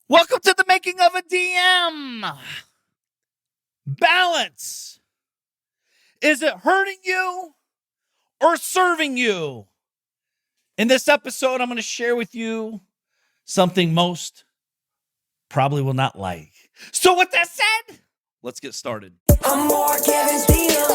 Welcome to the making of a DM. Balance. Is it hurting you or serving you? In this episode, I'm going to share with you something most probably will not like. So with that said, let's get started. I'm more Kevin's deal.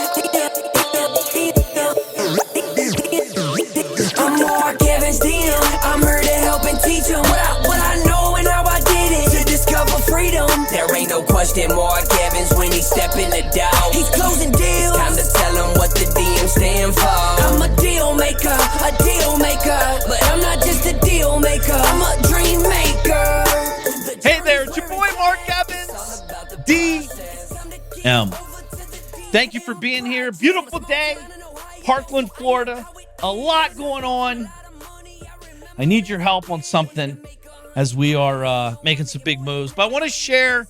I'm more Kevin's deal. I'm here to help and teach him what I know and how I did it. To discover freedom. There ain't no question more Kevin's when he step in the door. He's closing deals. It's time to tell him what the DM stand for. I'm a deal maker. But I'm not just a deal maker. I'm a dream maker. Hey there, it's your boy Mark Evans, DM. Thank you for being here. Beautiful day, Parkland, Florida. A lot going on. I need your help on something as we are making some big moves. But I want to share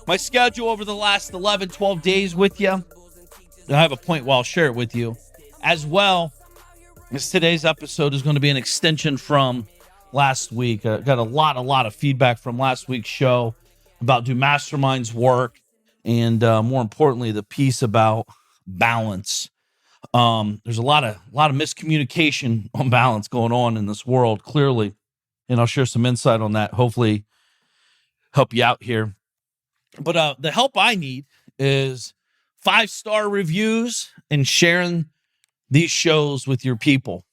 my schedule over the last 11, 12 days with you. And I have a point where I'll share it with you. As well as today's episode is going to be an extension from last week. I got a lot of feedback from last week's show about do masterminds work, and more importantly, the piece about balance. There's a lot of miscommunication on balance going on in this world, clearly, and I'll share some insight on that. Hopefully, help you out here. But the help I need is 5-star reviews and sharing these shows with your people.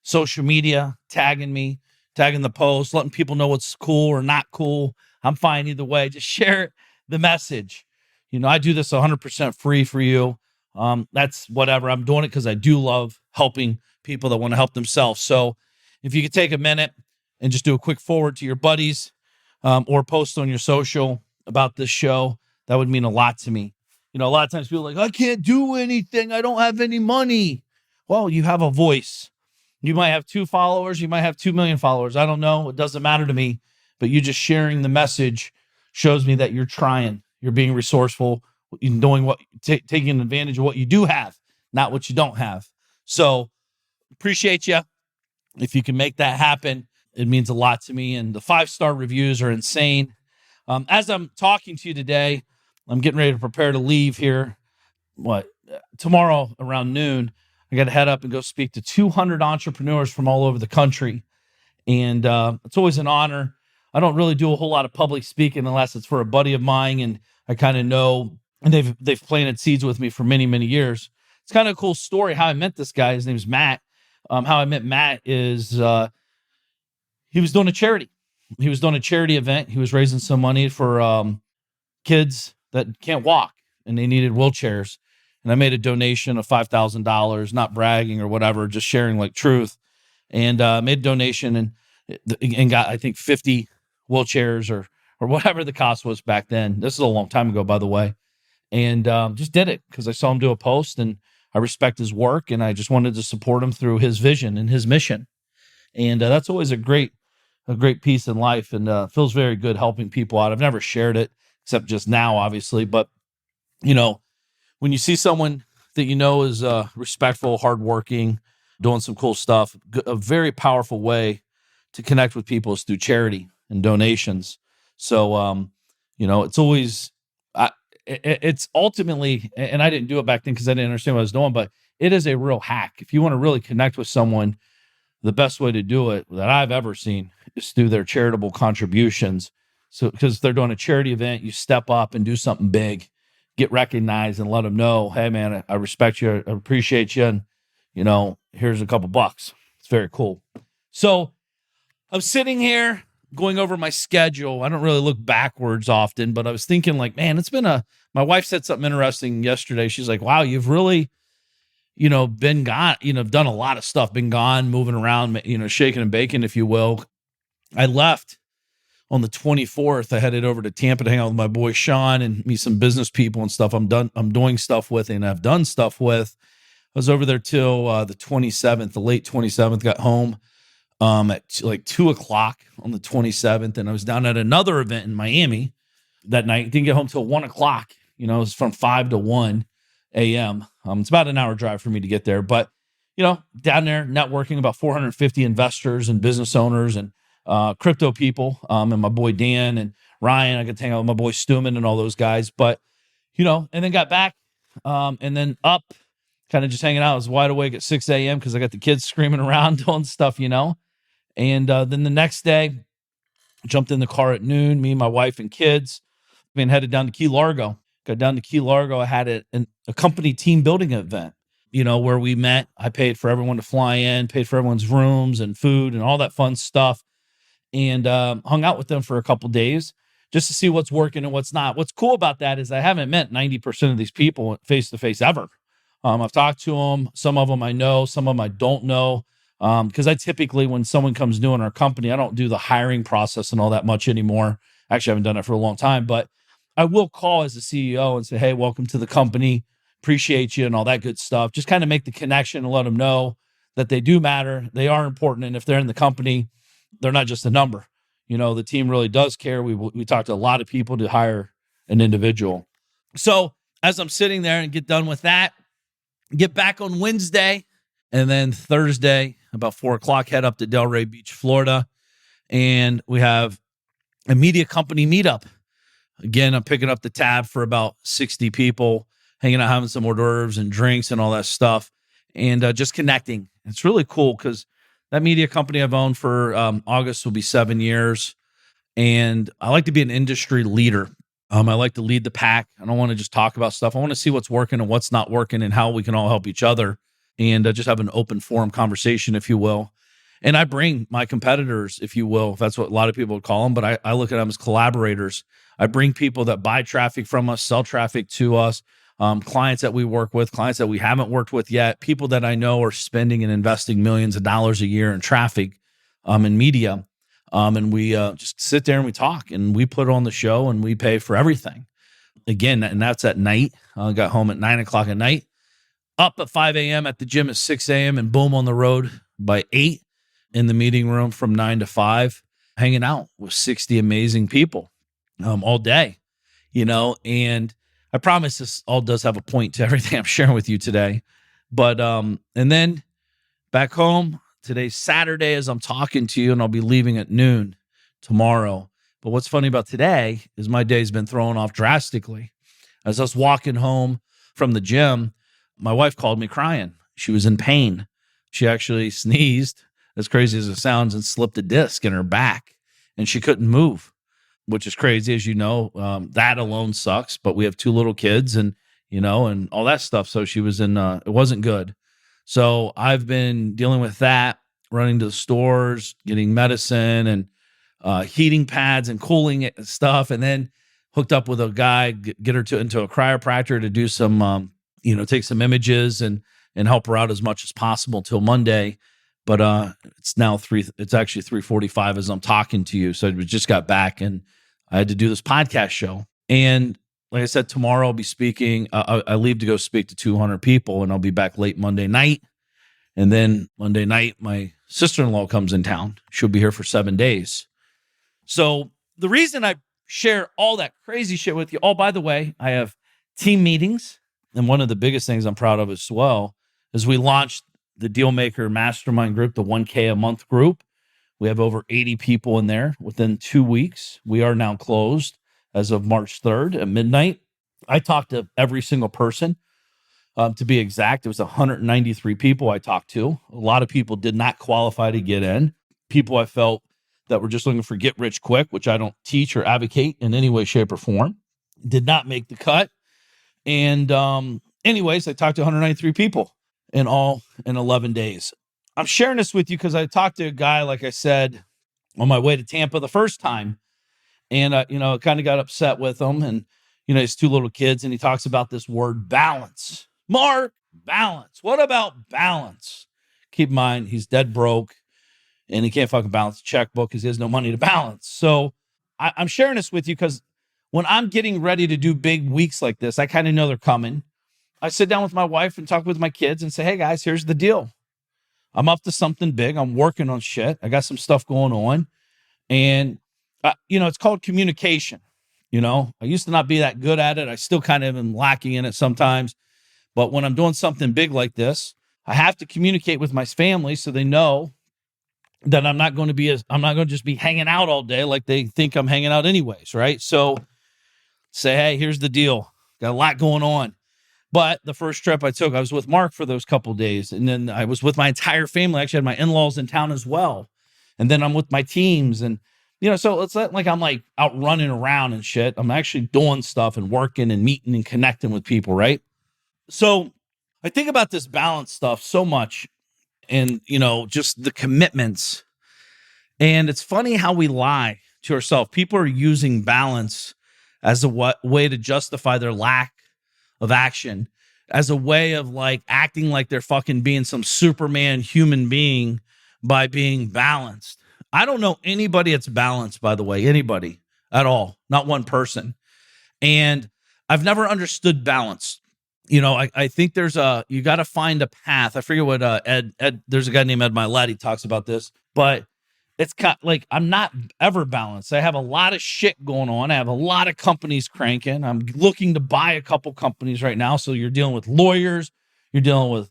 Social media, tagging me, tagging the post, letting people know what's cool or not cool. I'm fine either way. Just share the message. You know, I do this 100% free for you. That's whatever. I'm doing it because I do love helping people that want to help themselves. So if you could take a minute and just do a quick forward to your buddies or post on your social about this show, that would mean a lot to me. You know, a lot of times people are like, I can't do anything. I don't have any money. Well, you have a voice. You might have 2 followers. You might have 2 million followers. I don't know. It doesn't matter to me. But you just sharing the message shows me that you're trying. You're being resourceful, knowing what, taking advantage of what you do have, not what you don't have. So appreciate you. If you can make that happen, it means a lot to me. And the 5-star reviews are insane. As I'm talking to you today, I'm getting ready to prepare to leave here. Tomorrow around noon, I got to head up and go speak to 200 entrepreneurs from all over the country. And it's always an honor. I don't really do a whole lot of public speaking unless it's for a buddy of mine, and I kind of know, and they've planted seeds with me for many, many years. It's kind of a cool story how I met this guy. His name's Matt. How I met Matt is he was doing a charity. He was doing a charity event. He was raising some money for kids that can't walk, and they needed wheelchairs. And I made a donation of $5,000, not bragging or whatever, just sharing like truth. And made a donation and got, I think, 50 wheelchairs or whatever the cost was back then. This is a long time ago, by the way. And just did it because I saw him do a post and I respect his work and I just wanted to support him through his vision and his mission. And that's always a great piece in life, and feels very good helping people out. I've never shared it except just now, obviously. But, you know, when you see someone that you know is respectful, hardworking, doing some cool stuff, a very powerful way to connect with people is through charity and donations. So, you know, it's always, it's ultimately, and I didn't do it back then because I didn't understand what I was doing, but it is a real hack. If you want to really connect with someone, the best way to do it that I've ever seen is through their charitable contributions. So, because they're doing a charity event, you step up and do something big, get recognized, and let them know, hey man, I respect you, I appreciate you, and you know, here's a couple bucks. It's very cool. So I'm sitting here going over my schedule. I don't really look backwards often, but I was thinking like, man, my wife said something interesting yesterday. She's like, wow, you've really, you know, been gone, you know, done a lot of stuff, been gone, moving around, you know, shaking and baking, if you will. I left on the 24th. I headed over to Tampa to hang out with my boy Sean and meet some business people and stuff I'm doing stuff with and I've done stuff with. I was over there till the 27th, the late 27th, got home at like 2:00 on the 27th. And I was down at another event in Miami that night. Didn't get home till 1:00. You know, it was from 5 to 1 a.m. It's about an hour drive for me to get there, but you know, down there networking about 450 investors and business owners and crypto people, and my boy Dan and Ryan. I got to hang out with my boy Stuman and all those guys. But, and then got back, and then up, kind of just hanging out. I was wide awake at 6 a.m. because I got the kids screaming around doing stuff, And then the next day, jumped in the car at noon, me, my wife, and kids, and headed down to Key Largo. Got down to Key Largo. I had a company team building event, where we met. I paid for everyone to fly in, paid for everyone's rooms and food and all that fun stuff, and hung out with them for a couple days just to see what's working and what's not. What's cool about that is I haven't met 90% of these people face to face ever. I've talked to them. Some of them I know, some of them I don't know. Because I typically, when someone comes new in our company, I don't do the hiring process and all that much anymore. Actually, I haven't done it for a long time, but I will call as a CEO and say, hey, welcome to the company. Appreciate you and all that good stuff. Just kind of make the connection and let them know that they do matter. They are important. And if they're in the company, they're not just a number. The team really does care. We talked to a lot of people to hire an individual. So as I'm sitting there and get done with that, get back on Wednesday, and then Thursday, about 4:00, head up to Delray Beach, Florida. And we have a media company meetup. Again, I'm picking up the tab for about 60 people, hanging out, having some hors d'oeuvres and drinks and all that stuff, and just connecting. It's really cool because that media company I've owned for August will be 7 years. And I like to be an industry leader. I like to lead the pack. I don't want to just talk about stuff. I want to see what's working and what's not working and how we can all help each other, and just have an open forum conversation, if you will. And I bring my competitors, if you will, if that's what a lot of people would call them, but I look at them as collaborators. I bring people that buy traffic from us, sell traffic to us, clients that we work with, clients that we haven't worked with yet, people that I know are spending and investing millions of dollars a year in traffic, in media. And we just sit there and we talk, and we put on the show, and we pay for everything. Again, and that's at night. I got home at 9:00 at night. Up at 5 a.m., at the gym at 6 a.m., and boom, on the road by 8, in the meeting room from 9 to 5, hanging out with 60 amazing people all day, and I promise this all does have a point to everything I'm sharing with you today. But, and then back home, today's Saturday as I'm talking to you, and I'll be leaving at noon tomorrow. But what's funny about today is my day's been thrown off drastically. As I was walking home from the gym, my wife called me crying. She was in pain. She actually sneezed, as crazy as it sounds, and slipped a disc in her back, and she couldn't move, which is crazy, as you know. That alone sucks, but we have 2 little kids and all that stuff. So she was in, it wasn't good. So I've been dealing with that, running to the stores, getting medicine and heating pads and cooling stuff, and then hooked up with a guy, get her into a chiropractor to do some, take some images and help her out as much as possible till Monday. But it's now it's actually 3:45 as I'm talking to you. So I just got back, and I had to do this podcast show. And like I said, tomorrow I'll be speaking. I leave to go speak to 200 people, and I'll be back late Monday night. And then Monday night, my sister-in-law comes in town. She'll be here for 7 days. So the reason I share all that crazy shit with you, oh, by the way, I have team meetings. And one of the biggest things I'm proud of as well is we launched the Dealmaker Mastermind group, the 1K a month group. We have over 80 people in there within 2 weeks. We are now closed as of March 3rd at midnight. I talked to every single person. To be exact, it was 193 people I talked to. A lot of people did not qualify to get in. People I felt that were just looking for get rich quick, which I don't teach or advocate in any way, shape, or form, did not make the cut. And anyways, I talked to 193 people in all in 11 days. I'm sharing this with you because I talked to a guy, like I said, on my way to Tampa the first time. And, I kind of got upset with him. And, his 2 little kids. And he talks about this word balance. Mark, balance. What about balance? Keep in mind, he's dead broke. And he can't fucking balance a checkbook because he has no money to balance. So I'm sharing this with you because when I'm getting ready to do big weeks like this, I kind of know they're coming. I sit down with my wife and talk with my kids and say, hey guys, here's the deal. I'm up to something big. I'm working on shit. I got some stuff going on. And, it's called communication. I used to not be that good at it. I still kind of am lacking in it sometimes. But when I'm doing something big like this, I have to communicate with my family so they know that I'm not going to just be hanging out all day like they think I'm hanging out anyways, right? So say, hey, here's the deal. Got a lot going on. But the first trip I took, I was with Mark for those couple of days. And then I was with my entire family. I actually had my in-laws in town as well. And then I'm with my teams. And, so it's not like I'm like out running around and shit. I'm actually doing stuff and working and meeting and connecting with people, right? So I think about this balance stuff so much and, just the commitments. And it's funny how we lie to ourselves. People are using balance as a way to justify their lack of action, as a way of like acting like they're fucking being some Superman human being by being balanced. I don't know anybody that's balanced, by the way, anybody at all, not one person. And I've never understood balance. I think you got to find a path. I forget what Ed, there's a guy named Ed Milet, he talks about this, but it's kind of like I'm not ever balanced. I have a lot of shit going on. I have a lot of companies cranking. I'm looking to buy a couple companies right now. So you're dealing with lawyers, you're dealing with,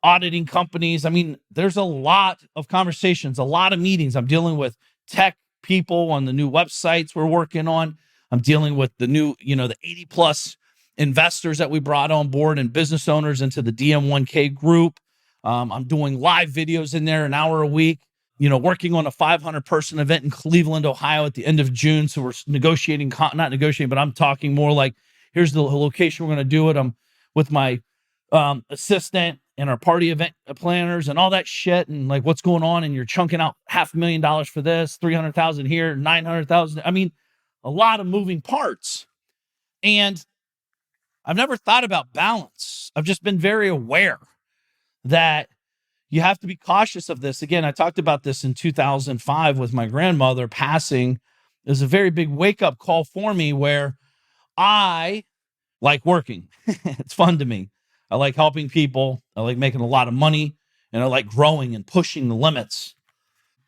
auditing companies. I mean, there's a lot of conversations, a lot of meetings. I'm dealing with tech people on the new websites we're working on. I'm dealing with the new, the 80 plus investors that we brought on board and business owners into the DM1K group. I'm doing live videos in there an hour a week. Working on a 500 person event in Cleveland, Ohio at the end of June. So we're negotiating, not negotiating, but I'm talking more like, here's the location we're going to do it. I'm with my assistant and our party event planners and all that shit. And like, what's going on? And you're chunking out $500,000 for this, 300,000 here, 900,000. I mean, a lot of moving parts. And I've never thought about balance. I've just been very aware that you have to be cautious of this. Again, I talked about this in 2005 with my grandmother passing. It was a very big wake-up call for me where I like working. It's fun to me. I like helping people. I like making a lot of money. And I like growing and pushing the limits.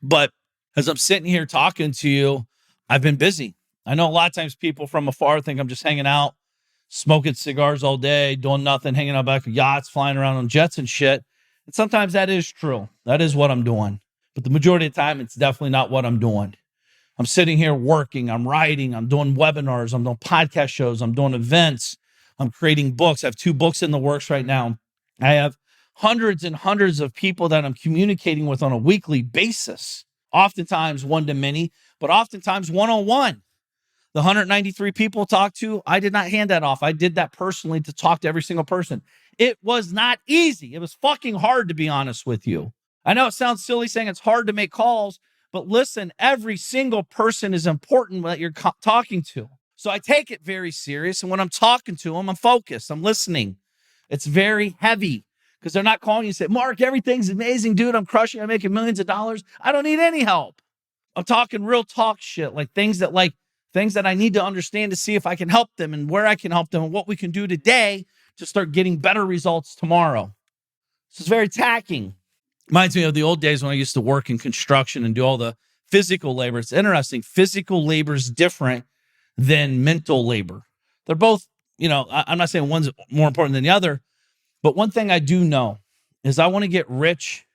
But as I'm sitting here talking to you, I've been busy. I know a lot of times people from afar think I'm just hanging out, smoking cigars all day, doing nothing, hanging out back of yachts, flying around on jets and shit. And sometimes that is true. That is what I'm doing. But the majority of the time, it's definitely not what I'm doing. I'm sitting here working. I'm writing. I'm doing webinars. I'm doing podcast shows. I'm doing events. I'm creating books. I have 2 books in the works right now. I have hundreds and hundreds of people that I'm communicating with on a weekly basis. Oftentimes one-to-many, but oftentimes one-on-one. The 193 people talked to, I did not hand that off. I did that personally to talk to every single person. It was not easy. It was fucking hard, to be honest with you. I know it sounds silly saying it's hard to make calls, but listen, every single person is important that you're talking to. So I take it very serious. And when I'm talking to them, I'm focused. I'm listening. It's very heavy because they're not calling you and say, Mark, everything's amazing, dude. I'm crushing. I'm making millions of dollars. I don't need any help. I'm talking real talk shit, like things that I need to understand to see if I can help them and where I can help them and what we can do today to start getting better results tomorrow. This is very taxing. Reminds me of the old days when I used to work in construction and do all the physical labor. It's interesting. Physical labor is different than mental labor. They're both, I'm not saying one's more important than the other, but one thing I do know is I want to get rich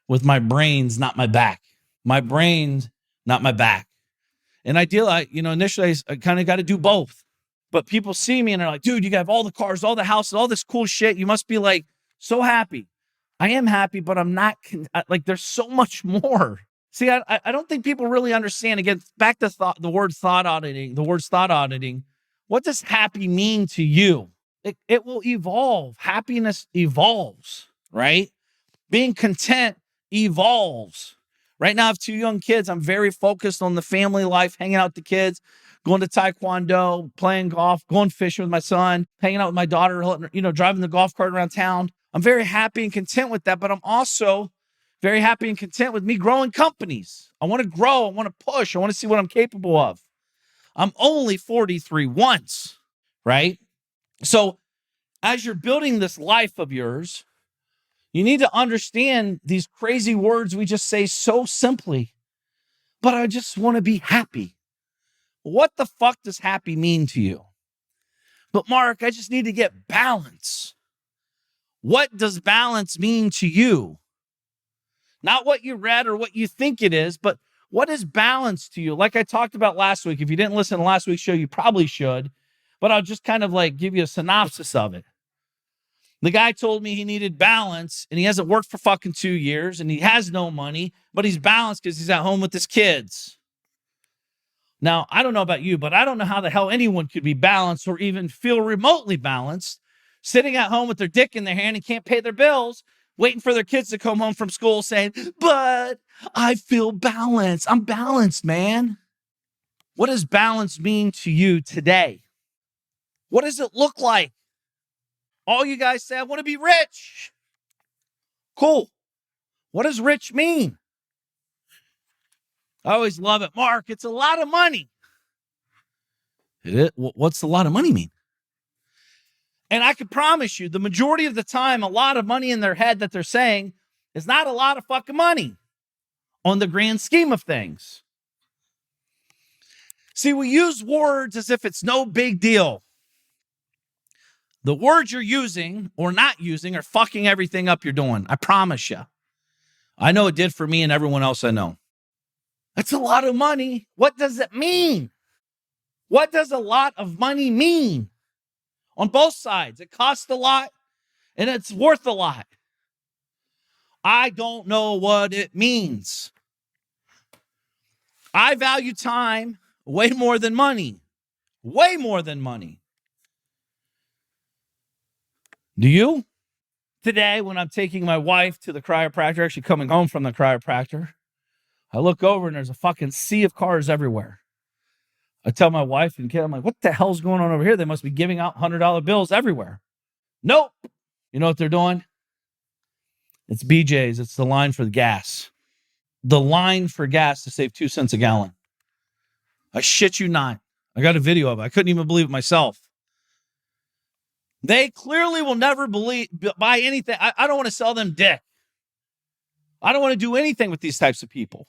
with my brains, not my back. My brains, not my back. And initially I kind of got to do both. But people see me and they're like, dude, you have all the cars, all the houses, all this cool shit. You must be like so happy. I am happy, but I'm not there's so much more. See, I don't think people really understand. Again, back to the words thought auditing. What does happy mean to you? It will evolve. Happiness evolves, right? Being content evolves. Right now, I have 2 young kids. I'm very focused on the family life, hanging out with the kids, going to taekwondo, playing golf, going fishing with my son, hanging out with my daughter, driving the golf cart around town. I'm very happy and content with that, but I'm also very happy and content with me growing companies. I want to grow. I want to push. I want to see what I'm capable of. I'm only 43 once, right? So as you're building this life of yours, you need to understand these crazy words we just say so simply. But I just want to be happy. What the fuck does happy mean to you? But Mark, I just need to get balance. What does balance mean to you? Not what you read or what you think it is, but what is balance to you? Like I talked about last week. If you didn't listen to last week's show, you probably should. But I'll just kind of like give you a synopsis of it. The guy told me he needed balance, and he hasn't worked for fucking 2 years, and he has no money, but he's balanced because he's at home with his kids. Now, I don't know about you, but I don't know how the hell anyone could be balanced or even feel remotely balanced, sitting at home with their dick in their hand and can't pay their bills, waiting for their kids to come home from school saying, but I feel balanced. I'm balanced, man. What does balance mean to you today? What does it look like? All you guys say, I want to be rich. Cool. What does rich mean? I always love it. Mark, it's a lot of money. What's a lot of money mean? And I can promise you, the majority of the time, a lot of money in their head that they're saying is not a lot of fucking money on the grand scheme of things. See, we use words as if it's no big deal. The words you're using or not using are fucking everything up you're doing. I promise you. I know it did for me and everyone else I know. That's a lot of money. What does it mean? What does a lot of money mean? On both sides, it costs a lot and it's worth a lot. I don't know what it means. I value time way more than money. Way more than money. Do you? Today, when I'm taking my wife to the chiropractor, actually coming home from the chiropractor, I look over and there's a fucking sea of cars everywhere. I tell my wife and kid, I'm like, what the hell's going on over here? They must be giving out $100 bills everywhere. Nope. You know what they're doing? It's BJ's. It's the line for the gas. The line for gas to save 2 cents a gallon. I shit you not. I got a video of it. I couldn't even believe it myself. They clearly will never buy anything. I don't want to sell them dick. I don't want to do anything with these types of people.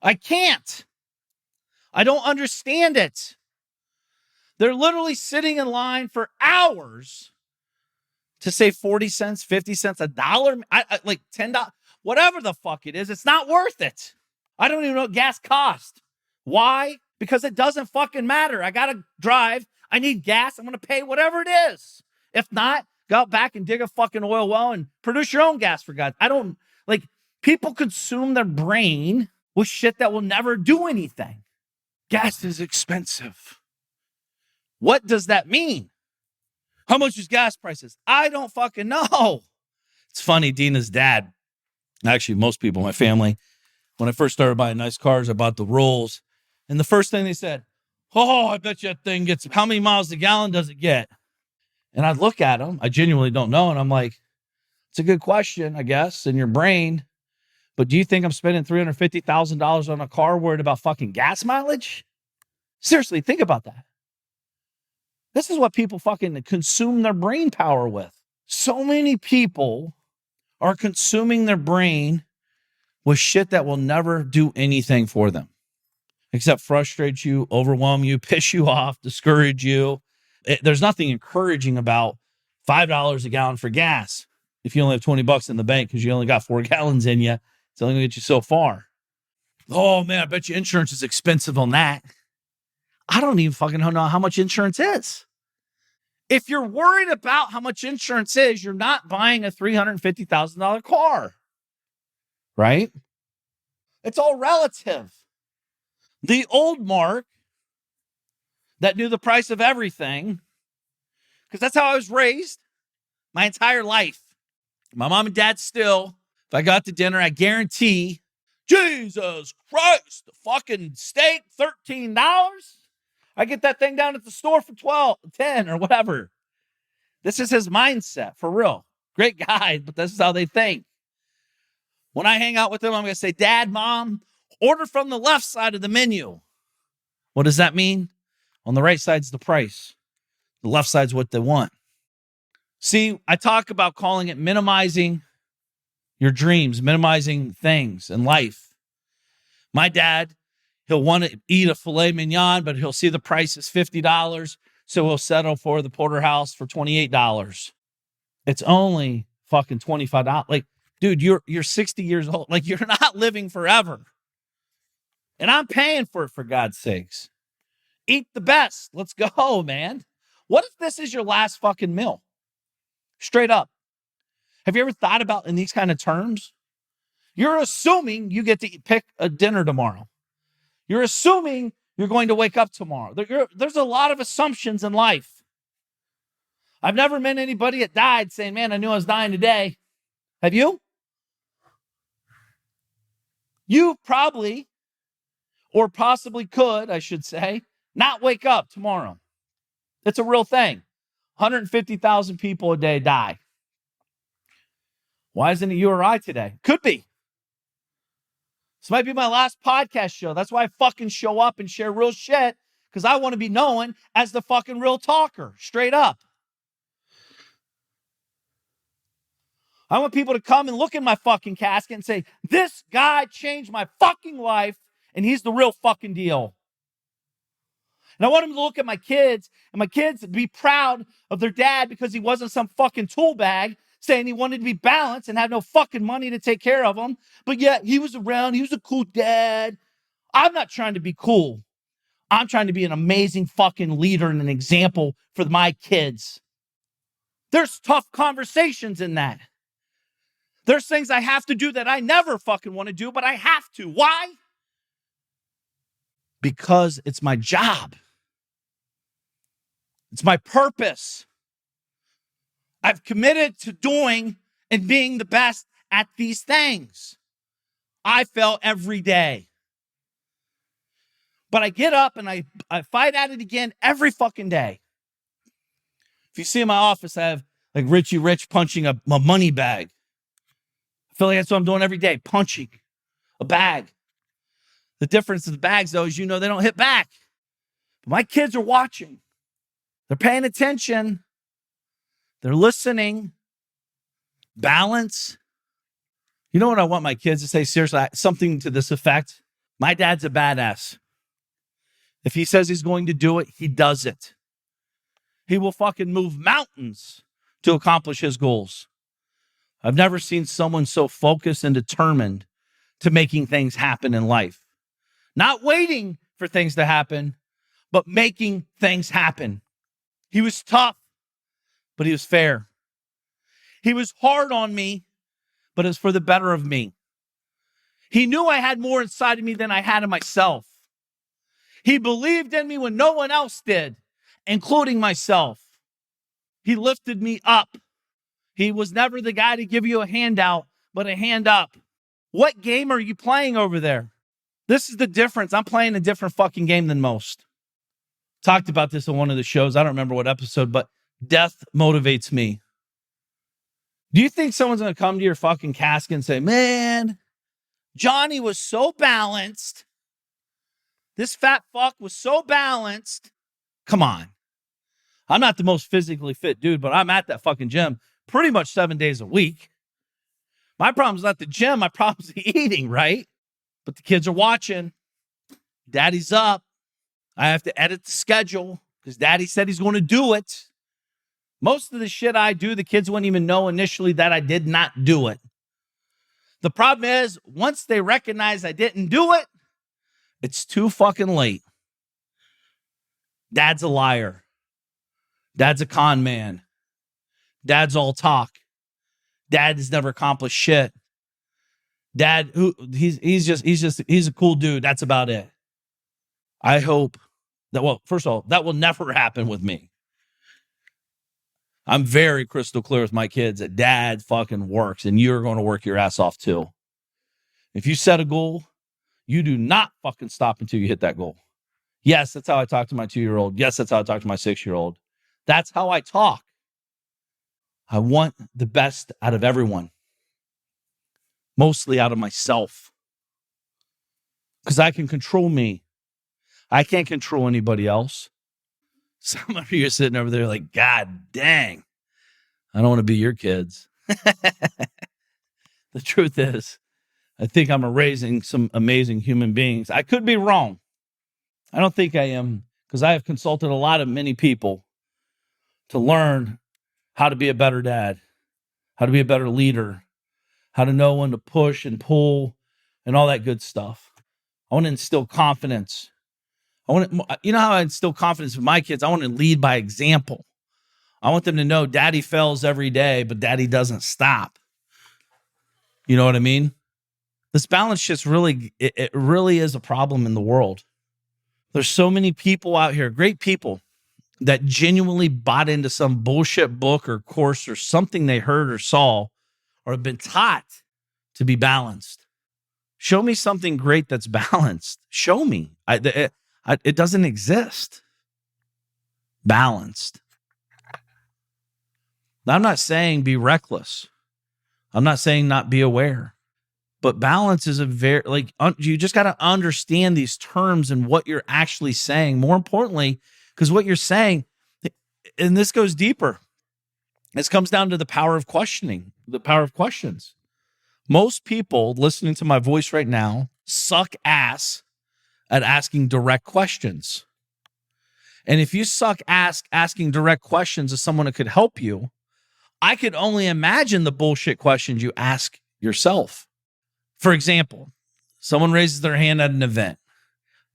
I can't. I don't understand it. They're literally sitting in line for hours to save 40 cents, 50 cents, $1, like $10, whatever the fuck it is. It's not worth it. I don't even know what gas costs. Why? Because it doesn't fucking matter. I got to drive. I need gas. I'm going to pay whatever it is. If not, go out back and dig a fucking oil well and produce your own gas, for God. People consume their brain with shit that will never do anything. Gas is expensive. What does that mean? How much is gas prices? I don't fucking know. It's funny, Dina's dad, actually most people in my family, when I first started buying nice cars, I bought the Rolls. And the first thing they said, oh, I bet you that thing gets, how many miles a gallon does it get? And I'd look at them. I genuinely don't know. And I'm like, it's a good question, I guess, in your brain. But do you think I'm spending $350,000 on a car worried about fucking gas mileage? Seriously, think about that. This is what people fucking consume their brain power with. So many people are consuming their brain with shit that will never do anything for them except frustrate you, overwhelm you, piss you off, discourage you. There's nothing encouraging about $5 a gallon for gas if you only have $20 in the bank because you only got 4 gallons in you. It's only going to get you so far. Oh, man, I bet you insurance is expensive on that. I don't even fucking know how much insurance is. If you're worried about how much insurance is, you're not buying a $350,000 car, right? It's all relative. The old Mark that knew the price of everything, because that's how I was raised my entire life. My mom and dad still, if I got to dinner, I guarantee, Jesus Christ, the fucking steak, $13. I get that thing down at the store for 12, 10 or whatever. This is his mindset, for real. Great guy, but this is how they think. When I hang out with them, I'm going to say, Dad, Mom, order from the left side of the menu. What does that mean? On the right side's the price. The left side's what they want. See, I talk about calling it minimizing your dreams, minimizing things in life. My dad, he'll want to eat a filet mignon, but he'll see the price is $50, so he'll settle for the porterhouse for $28. It's only fucking $25. Like, Dude, you're 60 years old. Like, you're not living forever. And I'm paying for it, for God's sakes. Eat the best. Let's go, man. What if this is your last fucking meal? Straight up. Have you ever thought about in these kind of terms? You're assuming you get to pick a dinner tomorrow. You're assuming you're going to wake up tomorrow. There's a lot of assumptions in life. I've never met anybody that died saying, man, I knew I was dying today. Have you? You probably, or possibly could, I should say, not wake up tomorrow. It's a real thing. 150,000 people a day die. Why isn't it you or I today? Could be. This might be my last podcast show. That's why I fucking show up and share real shit, because I want to be known as the fucking real talker, straight up. I want people to come and look in my fucking casket and say, this guy changed my fucking life, and he's the real fucking deal. And I want him to look at my kids, and my kids be proud of their dad because he wasn't some fucking tool bag saying he wanted to be balanced and have no fucking money to take care of them. But yet he was around. He was a cool dad. I'm not trying to be cool. I'm trying to be an amazing fucking leader and an example for my kids. There's tough conversations in that. There's things I have to do that I never fucking want to do, but I have to. Why? Because it's my job. It's my purpose. I've committed to doing and being the best at these things. I fail every day. But I get up and I fight at it again every fucking day. If you see in my office, I have like Richie Rich punching a money bag. I feel like that's what I'm doing every day, punching a bag. The difference in the bags, though, is they don't hit back. But my kids are watching. They're paying attention. They're listening. Balance. You know what I want my kids to say? Seriously, something to this effect. My dad's a badass. If he says he's going to do it, he does it. He will fucking move mountains to accomplish his goals. I've never seen someone so focused and determined to making things happen in life. Not waiting for things to happen, but making things happen. He was tough, but he was fair. He was hard on me, but it was for the better of me. He knew I had more inside of me than I had in myself. He believed in me when no one else did, including myself. He lifted me up. He was never the guy to give you a handout, but a hand up. What game are you playing over there? This is the difference. I'm playing a different fucking game than most. Talked about this on one of the shows. I don't remember what episode, but death motivates me. Do you think someone's going to come to your fucking casket and say, man, Johnny was so balanced. This fat fuck was so balanced. Come on. I'm not the most physically fit dude, but I'm at that fucking gym pretty much 7 days a week. My problem's not the gym. My problem's the eating, right? But the kids are watching. Daddy's up. I have to edit the schedule because Daddy said he's going to do it. Most of the shit I do, the kids wouldn't even know initially that I did not do it. The problem is, once they recognize I didn't do it, it's too fucking late. Dad's a liar. Dad's a con man. Dad's all talk. Dad has never accomplished shit. Dad, he's a cool dude. That's about it. I hope that, well, first of all, that will never happen with me. I'm very crystal clear with my kids that dad fucking works and you're going to work your ass off too. If you set a goal, you do not fucking stop until you hit that goal. Yes, that's how I talk to my 2-year-old. Yes, that's how I talk to my 6-year-old. That's how I talk. I want the best out of everyone. Mostly out of myself. Because I can control me. I can't control anybody else. Some of you are sitting over there like, God dang, I don't want to be your kids. The truth is, I think I'm raising some amazing human beings. I could be wrong. I don't think I am, because I have consulted many people to learn how to be a better dad, how to be a better leader, how to know when to push and pull and all that good stuff. I want to instill confidence. You know how I instill confidence with my kids? I want to lead by example. I want them to know daddy fails every day, but daddy doesn't stop. You know what I mean? This balance shit's really, it really is a problem in the world. There's so many people out here, great people, that genuinely bought into some bullshit book or course or something they heard or saw or have been taught to be balanced. Show me something great that's balanced. Show me. It doesn't exist. Balanced. Now, I'm not saying be reckless. I'm not saying not be aware. But balance is you just got to understand these terms and what you're actually saying. More importantly, because what you're saying, and this goes deeper, this comes down to the power of questioning, the power of questions. Most people listening to my voice right now suck ass at asking direct questions. And if you suck ass asking direct questions to someone that could help you, I could only imagine the bullshit questions you ask yourself. For example, someone raises their hand at an event.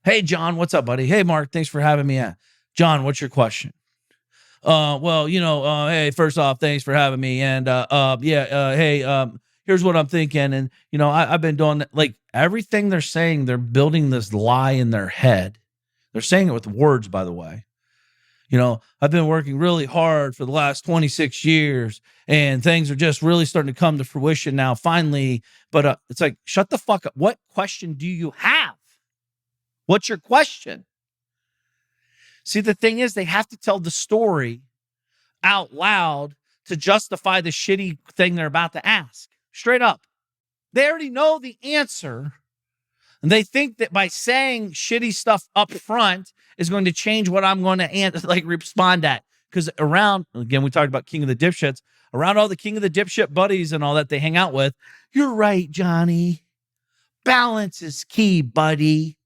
Hey, John, what's up, buddy? Hey, Mark, thanks for having me. John, what's your question? Hey, first off, thanks for having me. And here's what I'm thinking. And, I've been doing that. Like everything they're saying, they're building this lie in their head. They're saying it with words, by the way. I've been working really hard for the last 26 years and things are just really starting to come to fruition now, finally. But it's like, shut the fuck up. What question do you have? What's your question? See, the thing is, they have to tell the story out loud to justify the shitty thing they're about to ask. Straight up. They already know the answer. And they think that by saying shitty stuff up front is going to change what I'm going to respond at. Because again, we talked about King of the Dipshits, around all the King of the Dipshit buddies and all that they hang out with, you're right, Johnny. Balance is key, buddy.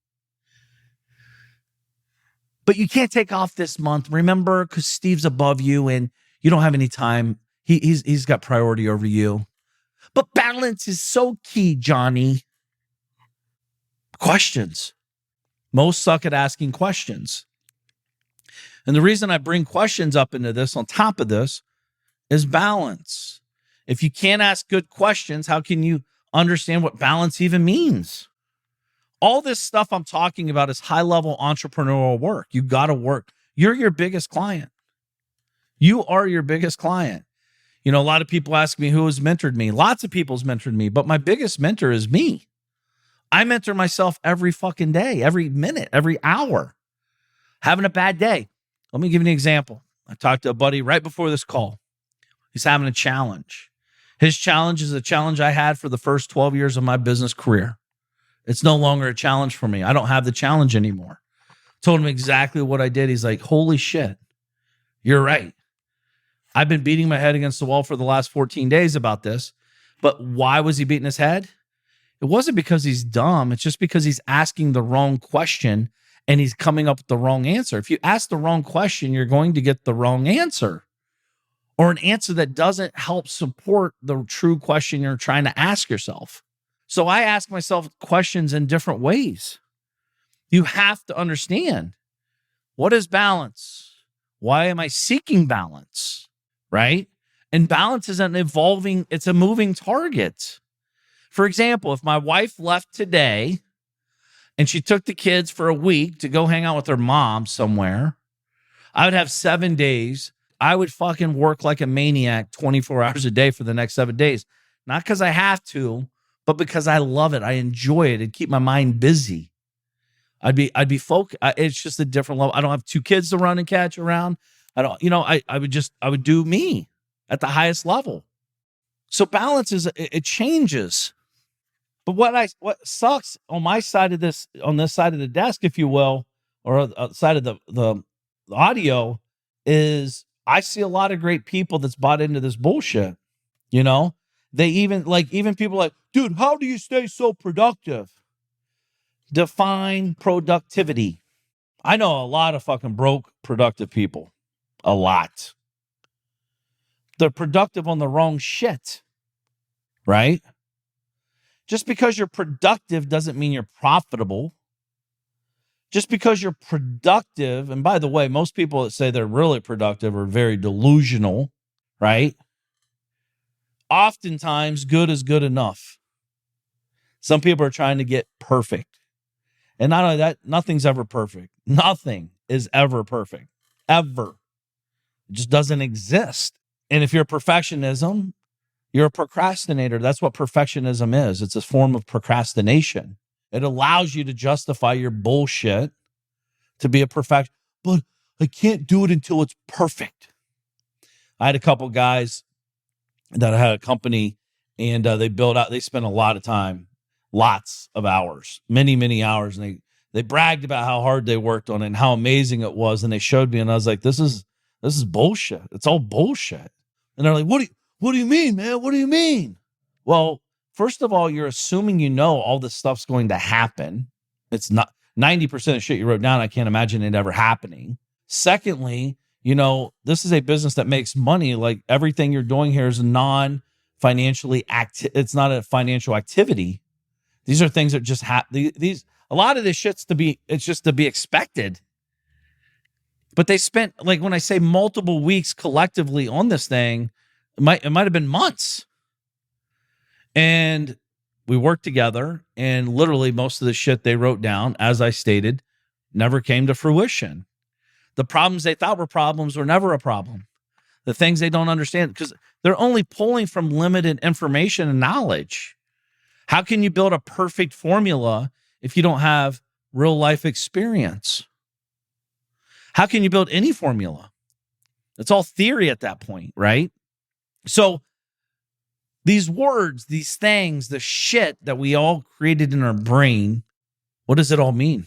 But you can't take off this month, remember, because Steve's above you and you don't have any time. He's got priority over you. But balance is so key, Johnny. Questions. Most suck at asking questions. And the reason I bring questions up into this on top of this is balance. If you can't ask good questions, how can you understand what balance even means? All this stuff I'm talking about is high-level entrepreneurial work. You got to work. You're your biggest client. You are your biggest client. A lot of people ask me who has mentored me. Lots of people's mentored me, but my biggest mentor is me. I mentor myself every fucking day, every minute, every hour. Having a bad day. Let me give you an example. I talked to a buddy right before this call. He's having a challenge. His challenge is a challenge I had for the first 12 years of my business career. It's no longer a challenge for me. I don't have the challenge anymore. Told him exactly what I did. He's like, holy shit, you're right. I've been beating my head against the wall for the last 14 days about this. But why was he beating his head? It wasn't because he's dumb. It's just because he's asking the wrong question and he's coming up with the wrong answer. If you ask the wrong question, you're going to get the wrong answer, or an answer that doesn't help support the true question you're trying to ask yourself. So I ask myself questions in different ways. You have to understand, what is balance? Why am I seeking balance? Right? And balance is it's a moving target. For example, if my wife left today and she took the kids for a week to go hang out with her mom somewhere, I would have 7 days. I would fucking work like a maniac 24 hours a day for the next 7 days. Not because I have to, but because I love it. I enjoy it. It'd keep my mind busy. I'd be focused. It's just a different level. I don't have 2 kids to run and catch around. I would do me at the highest level. So balance it changes. But what sucks on my side of this, on this side of the desk, if you will, or side of the audio, is I see a lot of great people that's bought into this bullshit. They even people like, dude, how do you stay so productive? Define productivity. I know a lot of fucking broke productive people. A lot. They're productive on the wrong shit. Right? Just because you're productive doesn't mean you're profitable. Just because you're productive, and by the way, most people that say they're really productive are very delusional, right? Oftentimes, good is good enough. Some people are trying to get perfect. And not only that, nothing's ever perfect. Nothing is ever perfect. Ever. It just doesn't exist. And if you're perfectionism, you're a procrastinator. That's what perfectionism is. It's a form of procrastination. It allows you to justify your bullshit to be a perfect, but I can't do it until it's perfect. I had a couple guys that had a company, and they spent a lot of time, lots of hours, many, many hours. And they bragged about how hard they worked on it and how amazing it was. And they showed me, and I was like, this is bullshit. It's all bullshit. And they're like, what do you mean, man? What do you mean? Well, first of all, you're assuming you know all this stuff's going to happen. It's not 90% of shit you wrote down. I can't imagine it ever happening. Secondly, this is a business that makes money. Like everything you're doing here is non-financially active. It's not a financial activity. These are things that just happen. A lot of this shit's it's just to be expected. But they spent, like when I say multiple weeks collectively on this thing, it might have been months. And we worked together, and literally most of the shit they wrote down, as I stated, never came to fruition. The problems they thought were problems were never a problem. The things they don't understand, because they're only pulling from limited information and knowledge. How can you build a perfect formula if you don't have real life experience? How can you build any formula? It's all theory at that point, right? So these words, these things, the shit that we all created in our brain, what does it all mean?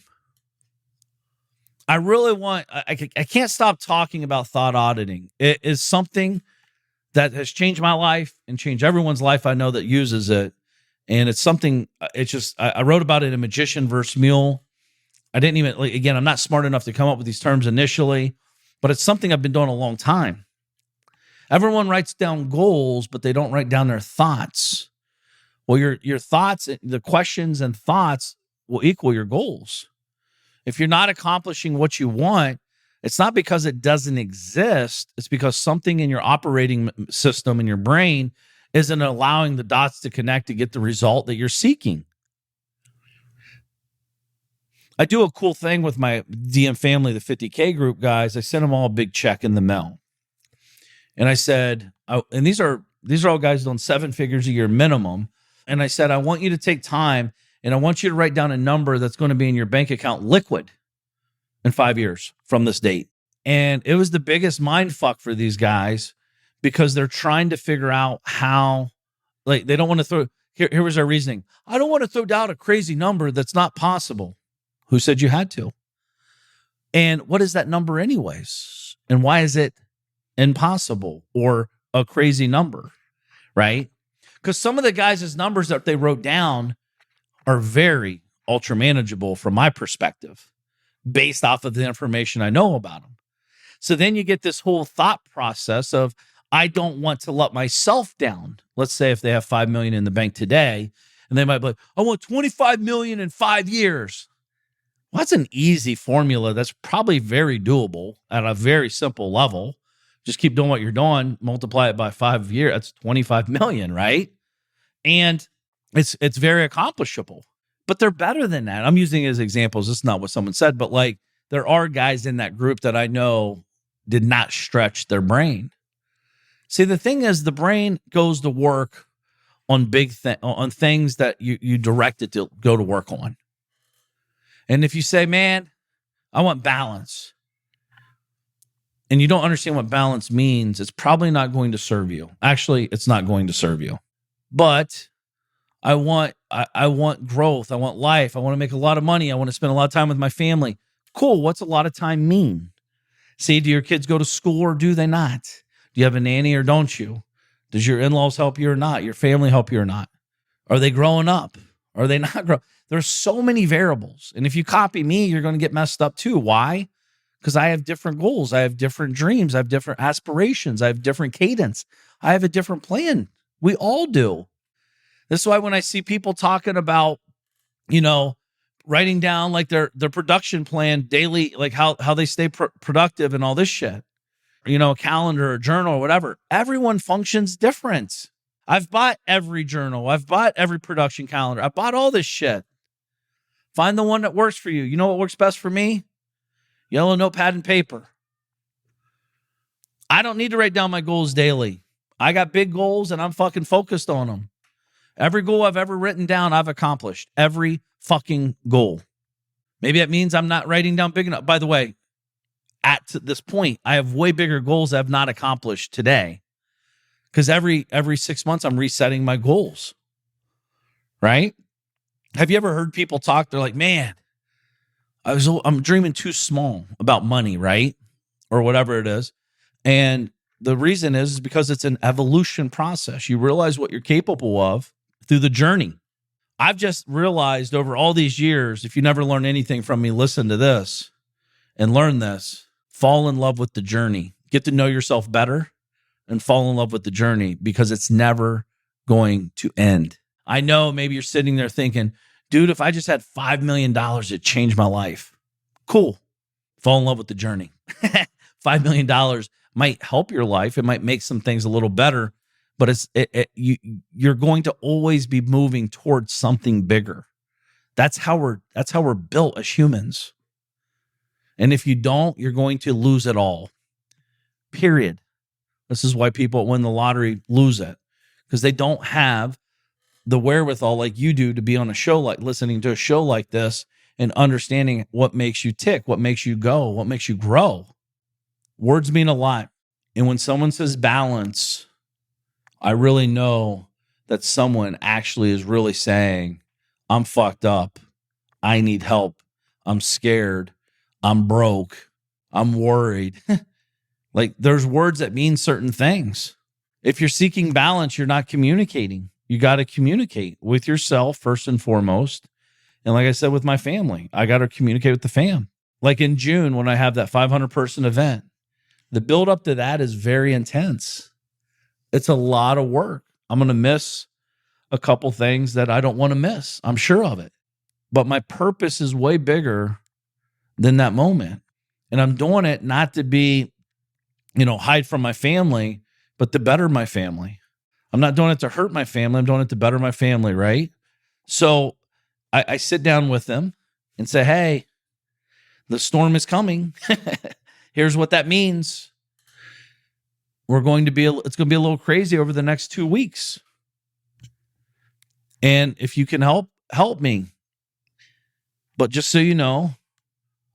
I can't stop talking about thought auditing. It is something that has changed my life and changed everyone's life I know that uses it. And it's something, I wrote about it in Magician versus Mule. I didn't even, again, I'm not smart enough to come up with these terms initially, but it's something I've been doing a long time. Everyone writes down goals, but they don't write down their thoughts. Well, your thoughts, the questions and thoughts will equal your goals. If you're not accomplishing what you want, it's not because it doesn't exist. It's because something in your operating system in your brain isn't allowing the dots to connect to get the result that you're seeking. I do a cool thing with my DM family, the 50K group guys. I sent them all a big check in the mail. And I said, and these are all guys doing 7 figures a year minimum. And I said, I want you to take time and I want you to write down a number that's going to be in your bank account liquid in 5 years from this date. And it was the biggest mind fuck for these guys because they're trying to figure out how, they don't want to throw, here was our reasoning. I don't want to throw down a crazy number that's not possible. Who said you had to? And what is that number anyways? And why is it impossible or a crazy number, right? Because some of the guys' numbers that they wrote down are very ultra manageable from my perspective, based off of the information I know about them. So then you get this whole thought process of, I don't want to let myself down. Let's say if they have 5 million in the bank today, and they might be like, I want 25 million in 5 years. Well, that's an easy formula. That's probably very doable at a very simple level. Just keep doing what you're doing, multiply it by 5 years. That's 25 million, right? And it's very accomplishable. But they're better than that. I'm using it as examples. It's not what someone said, but there are guys in that group that I know did not stretch their brain. See, the thing is, the brain goes to work on on things that you direct it to go to work on. And if you say, man, I want balance, and you don't understand what balance means, it's probably not going to serve you. Actually, it's not going to serve you. But I want growth. I want life. I want to make a lot of money. I want to spend a lot of time with my family. Cool. What's a lot of time mean? See, do your kids go to school or do they not? Do you have a nanny or don't you? Does your in-laws help you or not? Your family help you or not? Are they growing up? Are they not growing? There's so many variables. And if you copy me, you're going to get messed up too. Why? Because I have different goals. I have different dreams. I have different aspirations. I have different cadence. I have a different plan. We all do. This is why when I see people talking about, writing down like their production plan daily, like how they stay productive and all this shit, a calendar or journal or whatever, everyone functions different. I've bought every journal. I've bought every production calendar. I bought all this shit. Find the one that works for you. You know what works best for me? Yellow notepad and paper. I don't need to write down my goals daily. I got big goals and I'm fucking focused on them. Every goal I've ever written down, I've accomplished. Every fucking goal. Maybe that means I'm not writing down big enough. By the way, at this point, I have way bigger goals I've not accomplished today. Because every 6 months, I'm resetting my goals. Right? Have you ever heard people talk? They're like, man, I'm dreaming too small about money, right? Or whatever it is. And the reason is because it's an evolution process. You realize what you're capable of through the journey. I've just realized over all these years, if you never learn anything from me, listen to this and learn this. Fall in love with the journey. Get to know yourself better and fall in love with the journey because it's never going to end. I know maybe you're sitting there thinking, dude, if I just had $5 million, it'd change my life. Cool. Fall in love with the journey. $5 million might help your life. It might make some things a little better, but you're going to always be moving towards something bigger. That's how we're built as humans. And if you don't, you're going to lose it all. Period. This is why people win the lottery lose it, because they don't have the wherewithal like you do to be on a show, like listening to a show like this and understanding what makes you tick, what makes you go, what makes you grow. Words mean a lot. And when someone says balance, I really know that someone actually is really saying, I'm fucked up. I need help. I'm scared. I'm broke. I'm worried. Like there's words that mean certain things. If you're seeking balance, you're not communicating. You got to communicate with yourself first and foremost. And like I said, with my family, I got to communicate with the fam. Like in June, when I have that 500 person event, the build up to that is very intense. It's a lot of work. I'm going to miss a couple things that I don't want to miss. I'm sure of it. But my purpose is way bigger than that moment. And I'm doing it not to be, hide from my family, but to better my family. I'm not doing it to hurt my family. I'm doing it to better my family, right? So I sit down with them and say, hey, the storm is coming. Here's what that means. It's going to be a little crazy over the next 2 weeks. And if you can help me. But just so you know,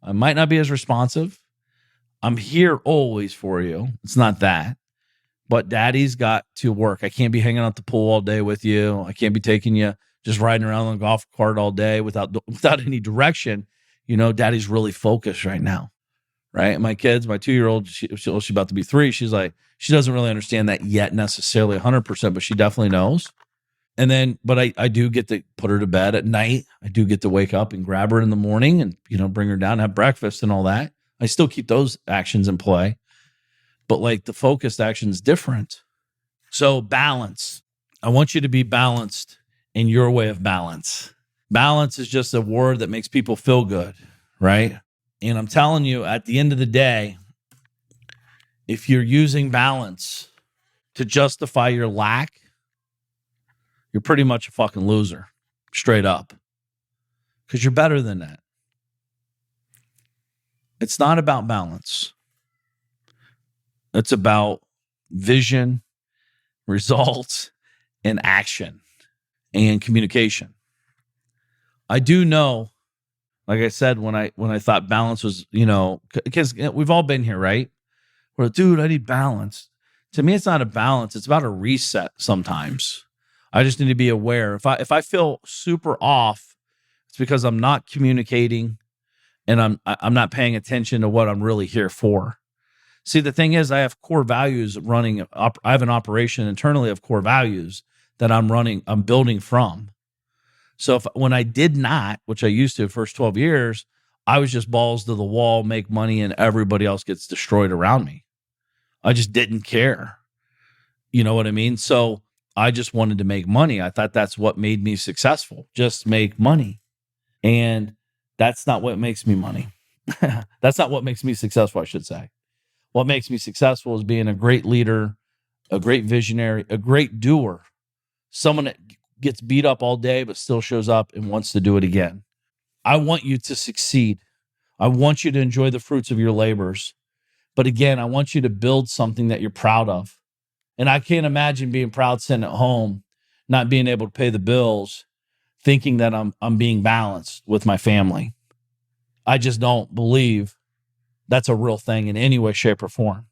I might not be as responsive. I'm here always for you. It's not that. But daddy's got to work. I can't be hanging out the pool all day with you. I can't be taking you just riding around on a golf cart all day without any direction. Daddy's really focused right now. Right? My kids, my 2-year-old, she's about to be 3. She's like, she doesn't really understand that yet necessarily 100%, but she definitely knows. And then, but I do get to put her to bed at night. I do get to wake up and grab her in the morning and, bring her down, have breakfast and all that. I still keep those actions in play, but like the focused action is different. So balance. I want you to be balanced in your way of balance. Balance is just a word that makes people feel good, right? And I'm telling you, at the end of the day, if you're using balance to justify your lack, you're pretty much a fucking loser, straight up. Because you're better than that. It's not about balance. It's about vision, results, and action, and communication. I do know, like I said, when I thought balance was, because we've all been here, right? Where, dude, I need balance. To me, it's not a balance. It's about a reset sometimes. I just need to be aware. If I feel super off, it's because I'm not communicating and I'm not paying attention to what I'm really here for. See, the thing is, I have core values running. I have an operation internally of core values that I'm building from. So when I did not, which I used to the first 12 years, I was just balls to the wall, make money, and everybody else gets destroyed around me. I just didn't care. You know what I mean? So I just wanted to make money. I thought that's what made me successful, just make money. And that's not what makes me money. That's not what makes me successful, I should say. What makes me successful is being a great leader, a great visionary, a great doer, someone that gets beat up all day but still shows up and wants to do it again. I want you to succeed. I want you to enjoy the fruits of your labors. But again, I want you to build something that you're proud of. And I can't imagine being proud sitting at home, not being able to pay the bills, thinking that I'm being balanced with my family. I just don't believe that's a real thing in any way, shape, or form.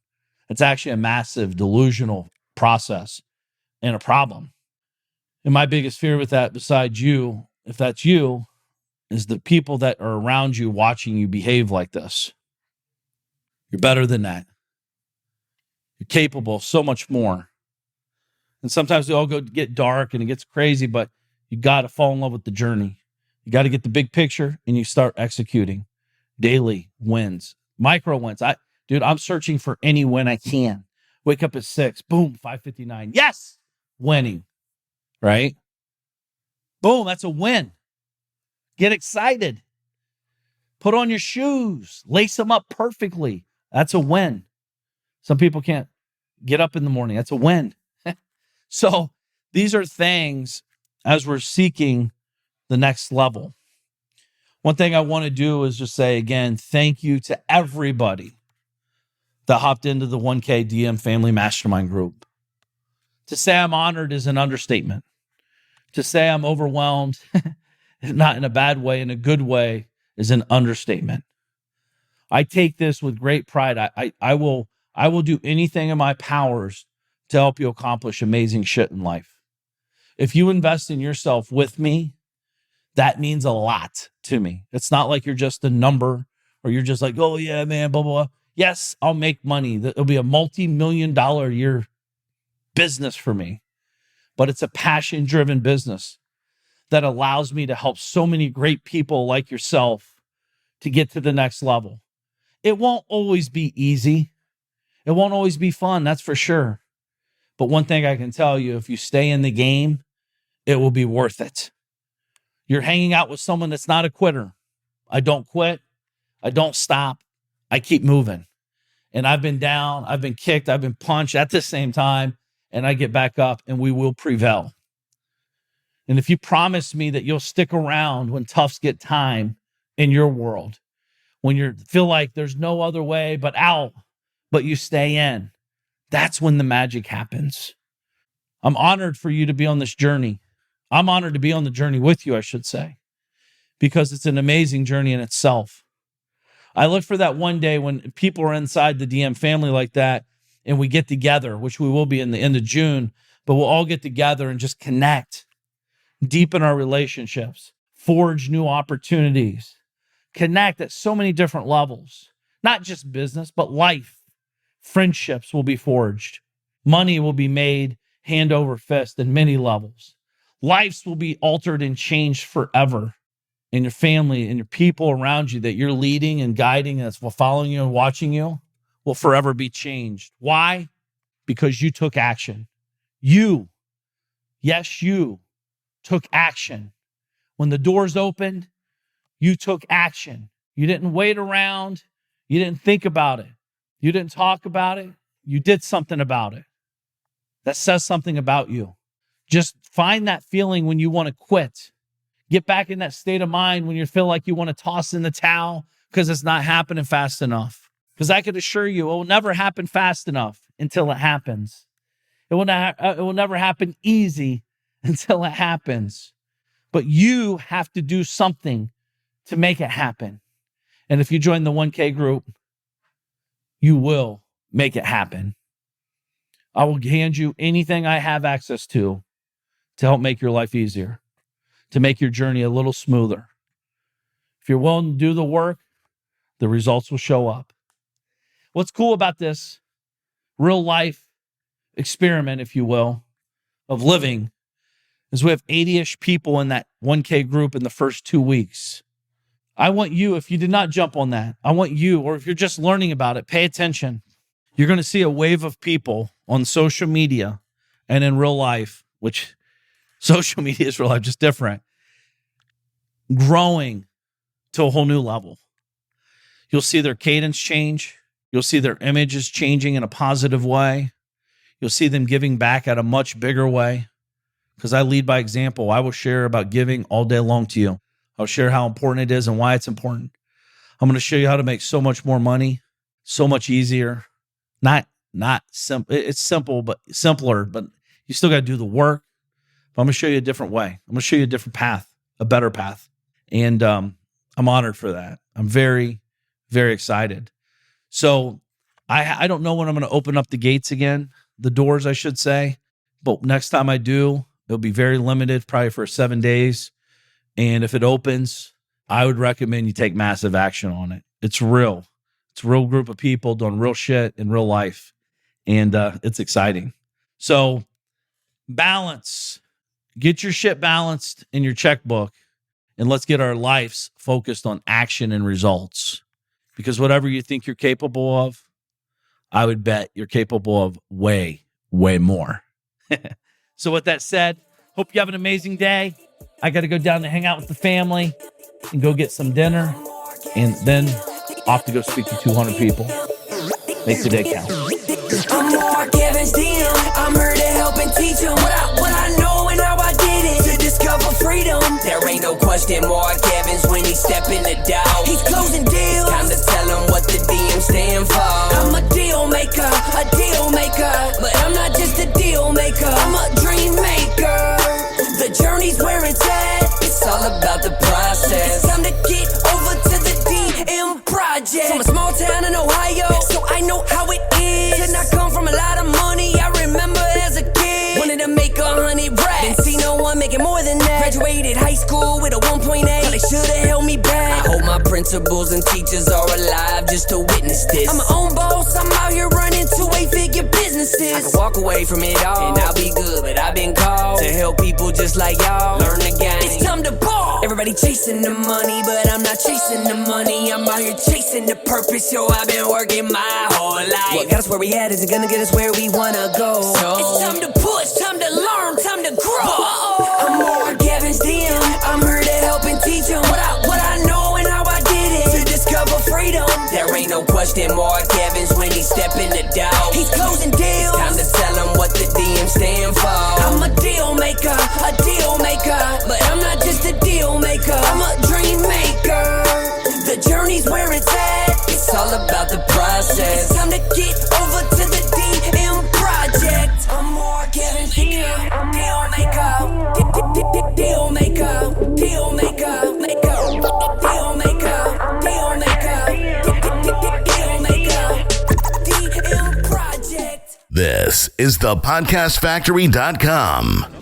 It's actually a massive delusional process and a problem. And my biggest fear with that, besides you, if that's you, is the people that are around you watching you behave like this. You're better than that. You're capable of so much more. And sometimes we all get dark and it gets crazy, but you got to fall in love with the journey. You got to get the big picture and you start executing. Daily wins, micro wins. I'm searching for any win I can. Wake up at 6, boom, 5:59. Yes, winning, right? Boom, that's a win. Get excited. Put on your shoes, lace them up perfectly. That's a win. Some people can't get up in the morning. That's a win. So these are things as we're seeking the next level. One thing I want to do is just say again, thank you to everybody that hopped into the 1K DM Family Mastermind Group. To say I'm honored is an understatement. To say I'm overwhelmed, not in a bad way, in a good way, is an understatement. I take this with great pride. I will do anything in my powers to help you accomplish amazing shit in life. If you invest in yourself with me, that means a lot to me. It's not like you're just a number or you're just like, oh yeah, man, blah, blah, blah. Yes, I'll make money. It'll be a multi-million-dollar a year business for me, but it's a passion-driven business that allows me to help so many great people like yourself to get to the next level. It won't always be easy. It won't always be fun, that's for sure. But one thing I can tell you, if you stay in the game, it will be worth it. You're hanging out with someone that's not a quitter. I don't quit. I don't stop. I keep moving. And I've been down, I've been kicked, I've been punched at the same time, and I get back up and we will prevail. And if you promise me that you'll stick around when toughs get time in your world, when you feel like there's no other way but out, but you stay in, that's when the magic happens. I'm honored for you to be on this journey. I'm honored to be on the journey with you, I should say, because it's an amazing journey in itself. I look for that one day when people are inside the DM family like that and we get together, which we will be in the end of June, but we'll all get together and just connect, deepen our relationships, forge new opportunities, connect at so many different levels, not just business, but life. Friendships will be forged. Money will be made hand over fist in many levels. Lives will be altered and changed forever. And your family and your people around you that you're leading and guiding, that's following you and watching you, will forever be changed. Why? Because you took action. You, yes, you took action. When the doors opened, you took action. You didn't wait around. You didn't think about it. You didn't talk about it. You did something about it. That says something about you. Just find that feeling when you want to quit. Get back in that state of mind when you feel like you want to toss in the towel because it's not happening fast enough. Because I can assure you, it will never happen fast enough until it happens. It will never happen easy until it happens. But you have to do something to make it happen. And if you join the 1K group, you will make it happen. I will hand you anything I have access to help make your life easier, to make your journey a little smoother. If you're willing to do the work, the results will show up. What's cool about this real life experiment, if you will, of living is we have 80-ish people in that 1K group in the first 2 weeks. I want you, if you did not jump on that, I want you, or if you're just learning about it, pay attention. You're going to see a wave of people on social media and in real life which social media is real life, just different, growing to a whole new level. You'll see their cadence change. You'll see their images changing in a positive way. You'll see them giving back at a much bigger way, because I lead by example. I will share about giving all day long to you. I'll share how important it is and why it's important. I'm going to show you how to make so much more money, so much easier. Not simple. It's simple, but simpler, but you still got to do the work. But I'm going to show you a different way. I'm going to show you a different path, a better path. And I'm honored for that. I'm very, very excited. So I don't know when I'm going to open up the gates again, the doors, I should say. But next time I do, it'll be very limited, probably for 7 days. And if it opens, I would recommend you take massive action on it. It's real. It's a real group of people doing real shit in real life. And it's exciting. So balance. Get your shit balanced in your checkbook. And let's get our lives focused on action and results. Because whatever you think you're capable of, I would bet you're capable of way, way more. So with that said, hope you have an amazing day. I got to go down to hang out with the family and go get some dinner. And then off to go speak to 200 people. Make the day count. I'm Mark Evans, DM. I'm here to help and teach them what I know and how I did it. To discover freedom. There ain't no question Mark Evans when he step in the door. He's closing deals. Time to tell him what the DM stand for. I'm a deal maker. But I'm not just a deal maker. I'm a dream maker. The journey's where it's at. It's all about the process. It's time to get over to the DM project. From a small town in Ohio, so I know how it is. Did not come from a lot of money. I remember as a kid, wanted to make 100 racks. Didn't see no one making more than that. Graduated high school with a 1.8. Thought they should've held me back. I hope my principals and teachers are alive just to witness this. I'm my own boss. I'm out here running 2-8-figure businesses. I can walk away from it all and I'll be good, but I've been called to help people just like y'all learn the game. It's time to ball. Everybody chasing the money, but I'm not chasing the money. I'm out here chasing the purpose. Yo, I've been working my whole life. What got us where we at isn't gonna get us where we wanna go. So it's time to push, time to learn, time to grow. I'm Mark Evans, DM. I'm here to help and teach them what I know and how I did it. To discover freedom. There ain't no question Mark Evans when he step in the door. He's closing deals. Time to tell him what the DM stand for. I'm a deal maker. But I'm not just a deal maker. I'm a dream maker. The journey's where it's at. It's all about the process. It's time to get over to the DM project. I'm Mark Evans, DM. Deal maker. Deal maker. Deal maker. Deal maker. Deal maker. Deal maker. DM project. This is thepodcastfactory.com.